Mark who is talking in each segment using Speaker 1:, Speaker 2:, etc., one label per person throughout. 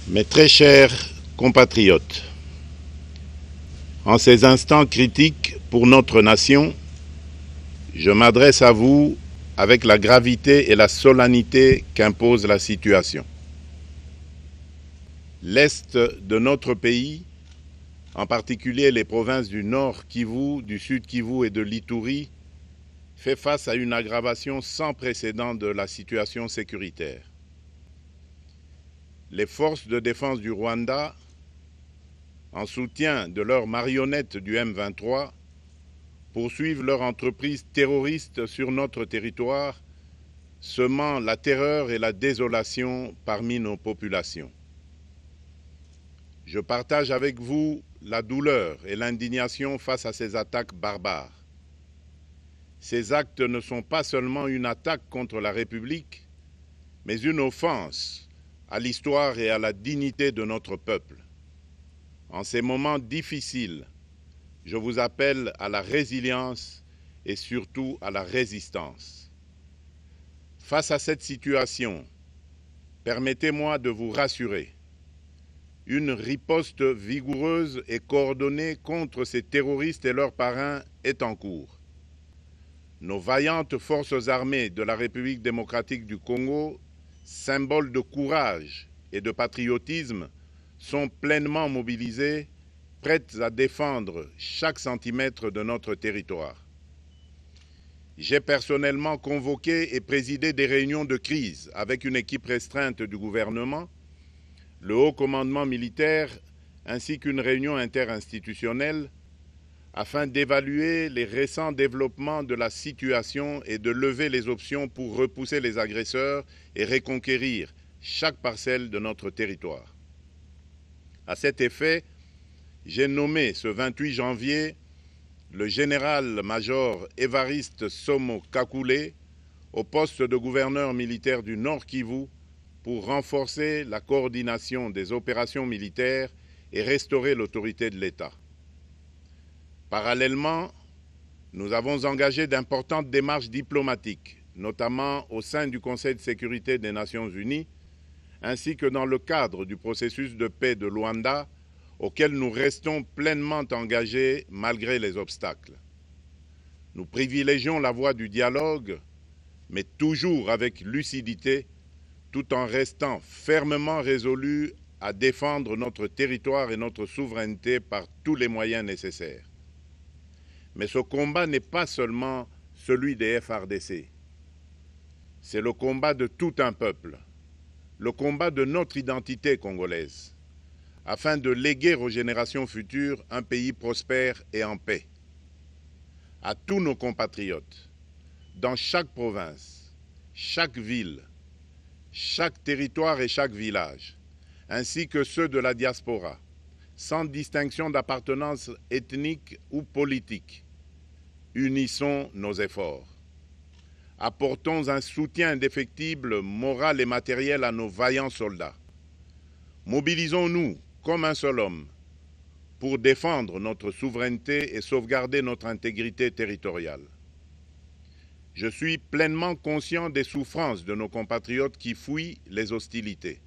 Speaker 1: Mes très chers compatriotes, en ces instants critiques pour notre nation, je m'adresse à vous avec la gravité et la solennité qu'impose la situation. L'Est de notre pays, en particulier les provinces du Nord Kivu, du Sud Kivu et de l'Ituri, fait face à une aggravation sans précédent de la situation sécuritaire. Les forces de défense du Rwanda, en soutien de leurs marionnettes du M23, poursuivent leur entreprise terroriste sur notre territoire, semant la terreur et la désolation parmi nos populations. Je partage avec vous la douleur et l'indignation face à ces attaques barbares. Ces actes ne sont pas seulement une attaque contre la République, mais une offense à l'histoire et à la dignité de notre peuple. En ces moments difficiles, je vous appelle à la résilience et surtout à la résistance. Face à cette situation, permettez-moi de vous rassurer. Une riposte vigoureuse et coordonnée contre ces terroristes et leurs parrains est en cours. Nos vaillantes forces armées de la République démocratique du Congo, symboles de courage et de patriotisme, sont pleinement mobilisées, prêtes à défendre chaque centimètre de notre territoire. J'ai personnellement convoqué et présidé des réunions de crise avec une équipe restreinte du gouvernement, le haut commandement militaire ainsi qu'une réunion interinstitutionnelle afin d'évaluer les récents développements de la situation et de lever les options pour repousser les agresseurs et reconquérir chaque parcelle de notre territoire. À cet effet, j'ai nommé ce 28 janvier le général-major Évariste Somo Kakule au poste de gouverneur militaire du Nord Kivu pour renforcer la coordination des opérations militaires et restaurer l'autorité de l'État. Parallèlement, nous avons engagé d'importantes démarches diplomatiques, notamment au sein du Conseil de sécurité des Nations Unies, ainsi que dans le cadre du processus de paix de Luanda, auquel nous restons pleinement engagés malgré les obstacles. Nous privilégions la voie du dialogue, mais toujours avec lucidité, tout en restant fermement résolus à défendre notre territoire et notre souveraineté par tous les moyens nécessaires. Mais ce combat n'est pas seulement celui des FARDC. C'est le combat de tout un peuple, le combat de notre identité congolaise, afin de léguer aux générations futures un pays prospère et en paix. À tous nos compatriotes, dans chaque province, chaque ville, chaque territoire et chaque village, ainsi que ceux de la diaspora, sans distinction d'appartenance ethnique ou politique, unissons nos efforts. Apportons un soutien indéfectible, moral et matériel à nos vaillants soldats. Mobilisons-nous comme un seul homme pour défendre notre souveraineté et sauvegarder notre intégrité territoriale. Je suis pleinement conscient des souffrances de nos compatriotes qui fuient les hostilités.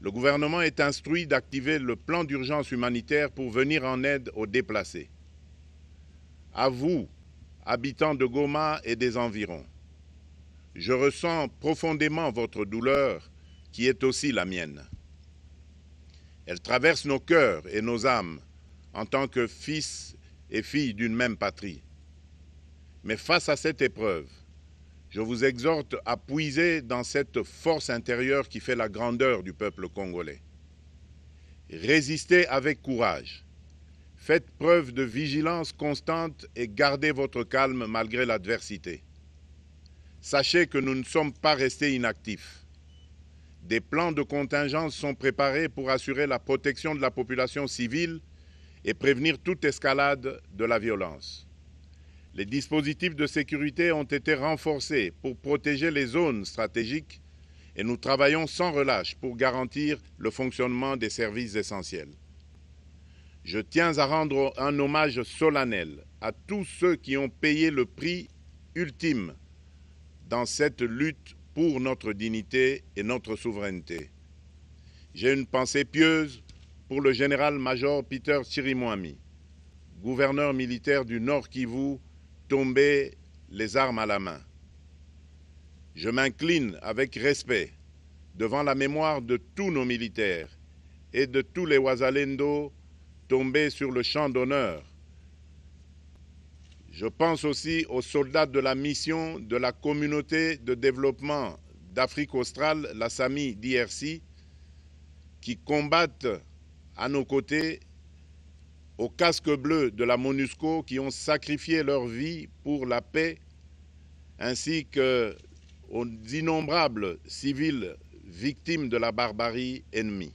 Speaker 1: Le gouvernement est instruit d'activer le plan d'urgence humanitaire pour venir en aide aux déplacés. À vous, habitants de Goma et des environs, je ressens profondément votre douleur qui est aussi la mienne. Elle traverse nos cœurs et nos âmes en tant que fils et filles d'une même patrie. Mais face à cette épreuve, je vous exhorte à puiser dans cette force intérieure qui fait la grandeur du peuple congolais. Résistez avec courage. Faites preuve de vigilance constante et gardez votre calme malgré l'adversité. Sachez que nous ne sommes pas restés inactifs. Des plans de contingence sont préparés pour assurer la protection de la population civile et prévenir toute escalade de la violence. Les dispositifs de sécurité ont été renforcés pour protéger les zones stratégiques et nous travaillons sans relâche pour garantir le fonctionnement des services essentiels. Je tiens à rendre un hommage solennel à tous ceux qui ont payé le prix ultime dans cette lutte pour notre dignité et notre souveraineté. J'ai une pensée pieuse pour le général-major Peter Chirimwami, gouverneur militaire du Nord Kivu, tombé les armes à la main. Je m'incline avec respect devant la mémoire de tous nos militaires et de tous les Wazalendo tombés sur le champ d'honneur. Je pense aussi aux soldats de la mission de la communauté de développement d'Afrique australe, la SAMI d'IRC, qui combattent à nos côtés, aux casques bleus de la MONUSCO, qui ont sacrifié leur vie pour la paix, ainsi qu'aux innombrables civils victimes de la barbarie ennemie.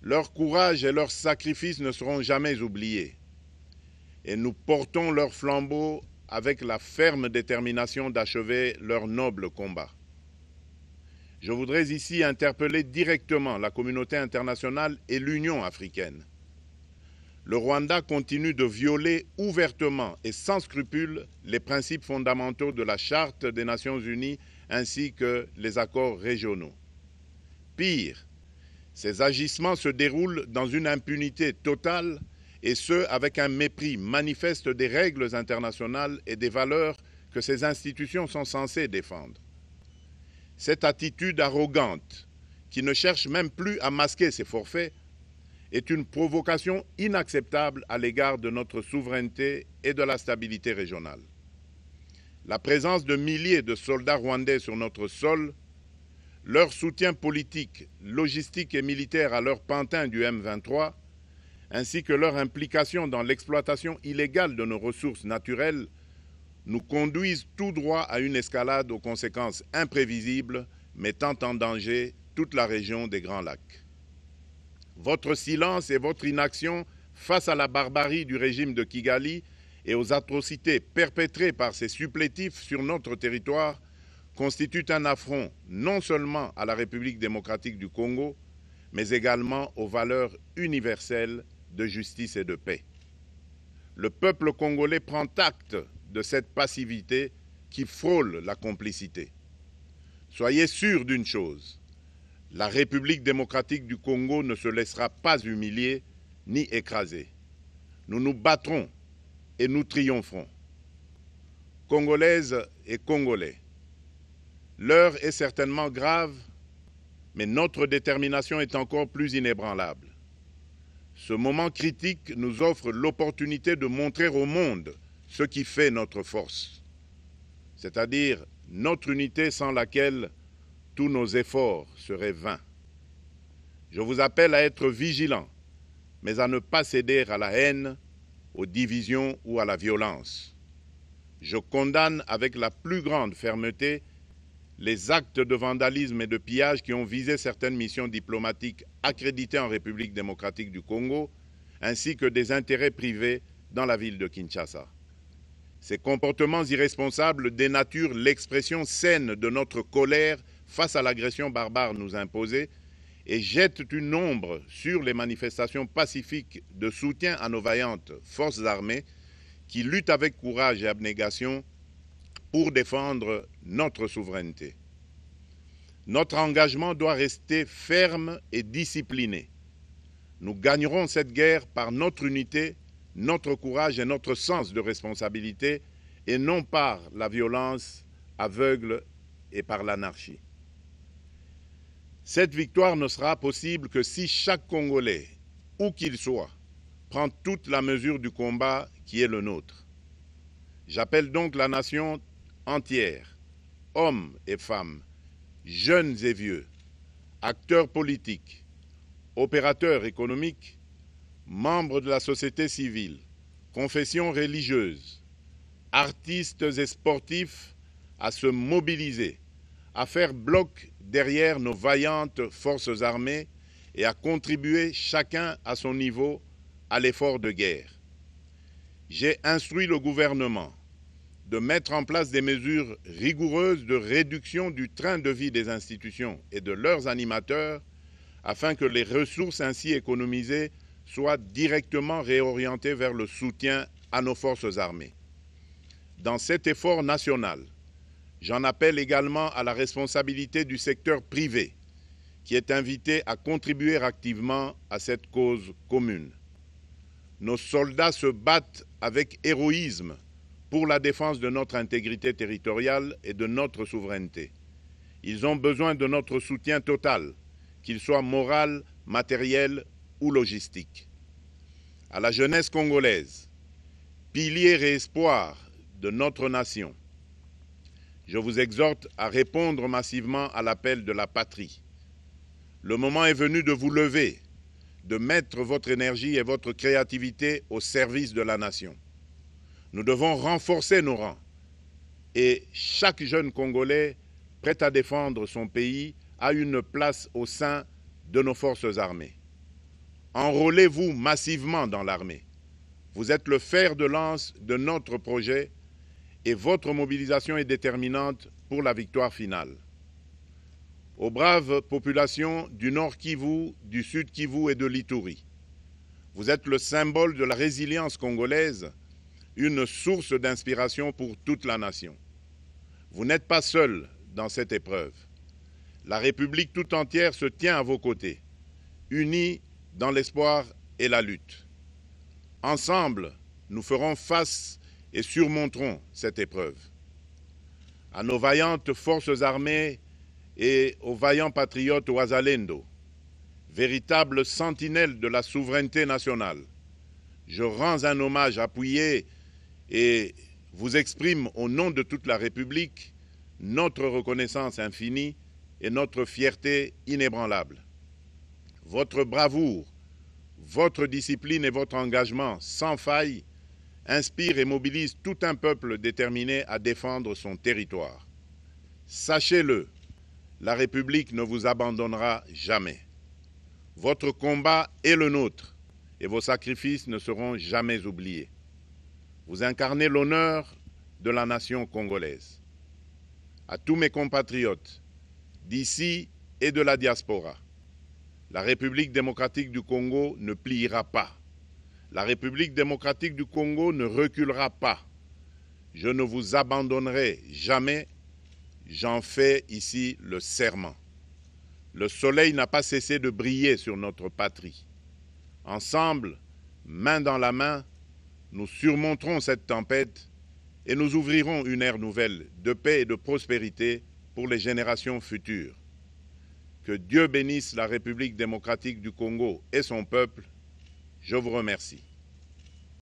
Speaker 1: Leur courage et leur sacrifice ne seront jamais oubliés. Et nous portons leur flambeau avec la ferme détermination d'achever leur noble combat. Je voudrais ici interpeller directement la communauté internationale et l'Union africaine. Le Rwanda continue de violer ouvertement et sans scrupule les principes fondamentaux de la Charte des Nations Unies ainsi que les accords régionaux. Pire, ces agissements se déroulent dans une impunité totale et ce, avec un mépris manifeste des règles internationales et des valeurs que ces institutions sont censées défendre. Cette attitude arrogante, qui ne cherche même plus à masquer ses forfaits, est une provocation inacceptable à l'égard de notre souveraineté et de la stabilité régionale. La présence de milliers de soldats rwandais sur notre sol, leur soutien politique, logistique et militaire à leur pantin du M23, ainsi que leur implication dans l'exploitation illégale de nos ressources naturelles, nous conduisent tout droit à une escalade aux conséquences imprévisibles, mettant en danger toute la région des Grands Lacs. Votre silence et votre inaction face à la barbarie du régime de Kigali et aux atrocités perpétrées par ces supplétifs sur notre territoire constituent un affront non seulement à la République démocratique du Congo, mais également aux valeurs universelles de justice et de paix. Le peuple congolais prend acte de cette passivité qui frôle la complicité. Soyez sûrs d'une chose, la République démocratique du Congo ne se laissera pas humilier ni écraser. Nous nous battrons et nous triompherons. Congolaises et Congolais, l'heure est certainement grave, mais notre détermination est encore plus inébranlable. Ce moment critique nous offre l'opportunité de montrer au monde ce qui fait notre force, c'est-à-dire notre unité sans laquelle tous nos efforts seraient vains. Je vous appelle à être vigilants, mais à ne pas céder à la haine, aux divisions ou à la violence. Je condamne avec la plus grande fermeté les actes de vandalisme et de pillage qui ont visé certaines missions diplomatiques accréditées en République démocratique du Congo, ainsi que des intérêts privés dans la ville de Kinshasa. Ces comportements irresponsables dénaturent l'expression saine de notre colère face à l'agression barbare nous imposée et jettent une ombre sur les manifestations pacifiques de soutien à nos vaillantes forces armées qui luttent avec courage et abnégation pour défendre notre souveraineté. Notre engagement doit rester ferme et discipliné. Nous gagnerons cette guerre par notre unité, notre courage et notre sens de responsabilité, et non par la violence aveugle et par l'anarchie. Cette victoire ne sera possible que si chaque Congolais, où qu'il soit, prend toute la mesure du combat qui est le nôtre. J'appelle donc la nation entière, hommes et femmes, jeunes et vieux, acteurs politiques, opérateurs économiques, membres de la société civile, confessions religieuses, artistes et sportifs à se mobiliser, à faire bloc derrière nos vaillantes forces armées et à contribuer chacun à son niveau à l'effort de guerre. J'ai instruit le gouvernement de mettre en place des mesures rigoureuses de réduction du train de vie des institutions et de leurs animateurs afin que les ressources ainsi économisées soient directement réorientées vers le soutien à nos forces armées. Dans cet effort national, j'en appelle également à la responsabilité du secteur privé qui est invité à contribuer activement à cette cause commune. Nos soldats se battent avec héroïsme pour la défense de notre intégrité territoriale et de notre souveraineté. Ils ont besoin de notre soutien total, qu'il soit moral, matériel ou logistique. À la jeunesse congolaise, pilier et espoir de notre nation, je vous exhorte à répondre massivement à l'appel de la patrie. Le moment est venu de vous lever, de mettre votre énergie et votre créativité au service de la nation. Nous devons renforcer nos rangs et chaque jeune Congolais prêt à défendre son pays a une place au sein de nos forces armées. Enrôlez-vous massivement dans l'armée. Vous êtes le fer de lance de notre projet et votre mobilisation est déterminante pour la victoire finale. Aux braves populations du Nord Kivu, du Sud Kivu et de l'Ituri, vous êtes le symbole de la résilience congolaise, une source d'inspiration pour toute la nation. Vous n'êtes pas seuls dans cette épreuve. La République tout entière se tient à vos côtés, unie dans l'espoir et la lutte. Ensemble, nous ferons face et surmonterons cette épreuve. À nos vaillantes forces armées et aux vaillants patriotes Wazalendo, véritables sentinelles de la souveraineté nationale, je rends un hommage appuyé et vous exprime au nom de toute la République notre reconnaissance infinie et notre fierté inébranlable. Votre bravoure, votre discipline et votre engagement sans faille inspirent et mobilisent tout un peuple déterminé à défendre son territoire. Sachez-le, la République ne vous abandonnera jamais. Votre combat est le nôtre et vos sacrifices ne seront jamais oubliés. Vous incarnez l'honneur de la nation congolaise. À tous mes compatriotes, d'ici et de la diaspora, la République démocratique du Congo ne pliera pas. La République démocratique du Congo ne reculera pas. Je ne vous abandonnerai jamais. J'en fais ici le serment. Le soleil n'a pas cessé de briller sur notre patrie. Ensemble, main dans la main, nous surmonterons cette tempête et nous ouvrirons une ère nouvelle de paix et de prospérité pour les générations futures. Que Dieu bénisse la République démocratique du Congo et son peuple. Je vous remercie.